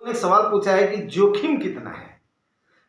एक सवाल पूछा है कि जोखिम कितना है।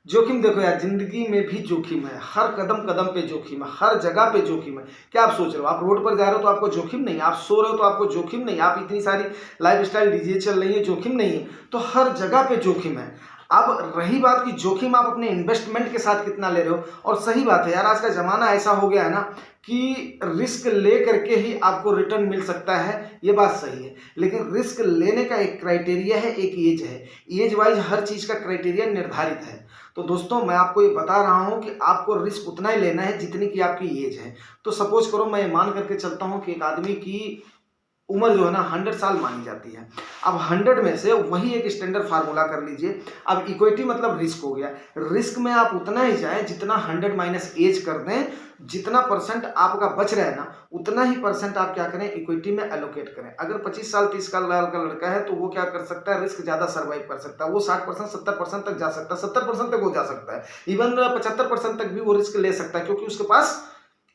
जोखिम देखो यार, जिंदगी में भी जोखिम है, हर कदम कदम पे जोखिम है, हर जगह पे जोखिम है। क्या आप सोच रहे हो, आप रोड पर जा रहे हो तो आपको जोखिम नहीं, आप सो रहे हो तो आपको जोखिम नहीं, आप इतनी सारी लाइफस्टाइल डीजे चल रही है, जोखिम नहीं है। तो हर जगह पे जोखिम है। अब रही बात कि जोखिम आप अपने इन्वेस्टमेंट के साथ कितना ले रहे हो। और सही बात है यार, आज का जमाना ऐसा हो गया है ना कि रिस्क ले करके ही आपको रिटर्न मिल सकता है, ये बात सही है। लेकिन रिस्क लेने का एक क्राइटेरिया है, एक एज है। एज वाइज हर चीज़ का क्राइटेरिया निर्धारित है। तो दोस्तों मैं आपको ये बता रहा हूँ कि आपको रिस्क उतना ही लेना है जितनी की आपकी एज है। तो सपोज करो मैं मान करके चलता हूँ कि एक आदमी की उम्र जो है ना 100 साल मानी जाती है। अब 100 में से वही एक स्टैंडर्ड फार्मूला कर लीजिए। अब इक्विटी मतलब रिस्क हो गया। रिस्क में आप उतना ही जाए जितना 100 माइनस एज कर दें, जितना परसेंट आपका बच रहा है ना उतना ही परसेंट आप क्या करें, इक्विटी में एलोकेट करें। अगर 25 साल 30 साल का लड़का है तो वो क्या कर सकता है, रिस्क ज्यादा सर्वाइव कर सकता है। वो 60% 70% तक जा सकता है, 70% तक वो जा सकता है, इवन 75% तक भी वो रिस्क ले सकता है, क्योंकि उसके पास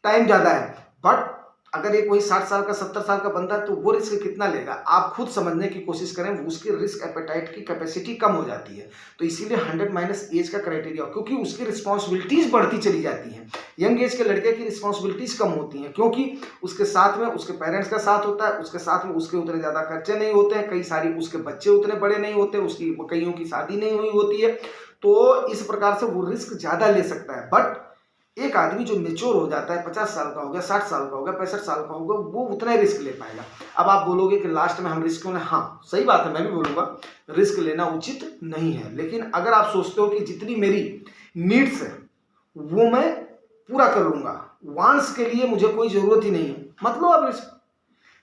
टाइम ज्यादा है। बट अगर एक वही 60 साल का 70 साल का बंदा है तो वो रिस्क कितना लेगा, आप खुद समझने की कोशिश करें। उसकी रिस्क एपेटाइट की कैपेसिटी कम हो जाती है। तो इसीलिए 100 माइनस एज का क्राइटेरिया, क्योंकि उसकी रिस्पॉन्सिबिलिटीज बढ़ती चली जाती हैं। यंग एज के लड़के की रिस्पॉन्सिबिलिटीज कम होती हैं, क्योंकि उसके साथ में उसके पेरेंट्स का साथ होता है, उसके साथ में उसके उतने ज़्यादा खर्चे नहीं होते हैं, कई सारी उसके बच्चे उतने बड़े नहीं होते, उसकी कईयों की शादी नहीं हुई होती है। तो इस प्रकार से वो रिस्क ज़्यादा ले सकता है। बट एक आदमी जो मेच्योर हो जाता है, 50 साल का हो गया, 60 साल का हो गया, 65 साल का होगा, वो उतना ही रिस्क ले पाएगा। अब आप बोलोगे कि लास्ट में हम रिस्क क्यों लें, हाँ सही बात है, मैं भी बोलूँगा रिस्क लेना उचित नहीं है। लेकिन अगर आप सोचते हो कि जितनी मेरी नीड्स है वो मैं पूरा कर लूँगा, वांट्स के लिए मुझे कोई ज़रूरत ही नहीं है, मत लो आप रिस्क।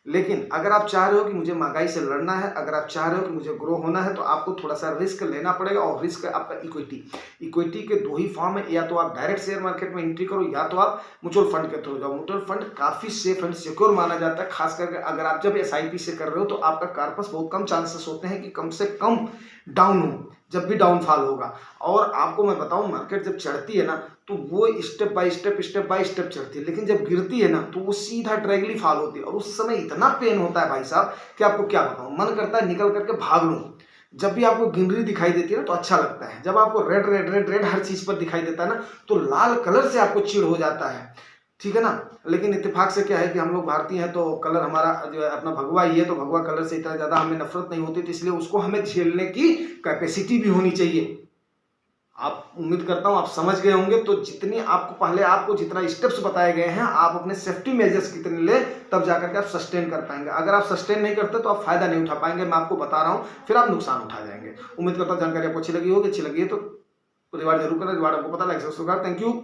लेकिन अगर आप चाह रहे हो कि मुझे महंगाई से लड़ना है, अगर आप चाह रहे हो कि मुझे ग्रो होना है, तो आपको थोड़ा सा रिस्क लेना पड़ेगा। और रिस्क आपका इक्विटी के दो ही फॉर्म है, या तो आप डायरेक्ट शेयर मार्केट में एंट्री करो, या तो आप म्यूचुअल फंड के थ्रू जाओ। म्यूचुअल फंड काफ़ी सेफ एंड सिक्योर माना जाता है, खास करके अगर आप जब SIP से कर रहे हो तो आपका कार्पस बहुत कम चांसेस होते हैं कि कम से कम डाउन हो, जब भी डाउनफॉल होगा। और आपको मैं बताऊं, मार्केट जब चढ़ती है ना तो वो स्टेप बाय स्टेप चढ़ती है, लेकिन जब गिरती है ना तो वो सीधा ड्रैगली फॉल होती है। और उस समय इतना पेन होता है भाई साहब कि आपको क्या बताऊं, मन करता है निकल करके भाग लूं। जब भी आपको ग्रीनरी दिखाई देती है ना तो अच्छा लगता है, जब आपको रेड रेड रेड रेड हर चीज पर दिखाई देता है ना तो लाल कलर से आपको चिढ़ हो जाता है, ठीक है ना। लेकिन इत्तेफाक से क्या है कि हम लोग भारतीय हैं तो कलर हमारा जो है अपना भगवा ही है, तो भगवा कलर से इतना ज़्यादा हमें नफरत नहीं होती, तो इसलिए उसको हमें झेलने की कैपेसिटी भी होनी चाहिए। आप उम्मीद करता हूँ आप समझ गए होंगे। तो जितनी आपको पहले आपको जितना स्टेप्स बताए गए हैं, आप अपने सेफ्टी मेजर्स कितने ले, तब जाकर के आप सस्टेन कर पाएंगे। अगर आप सस्टेन नहीं करते तो आप फायदा नहीं उठा पाएंगे, मैं आपको बता रहा हूँ, फिर आप नुकसान उठा जाएंगे। उम्मीद करता हूँ जानकारी आपको अच्छी लगी होगी। अच्छी लगी है तो रिवार्ड जरूर करें, रिवार्ड आपको पता, लाइक सब्सक्राइब। Thank you.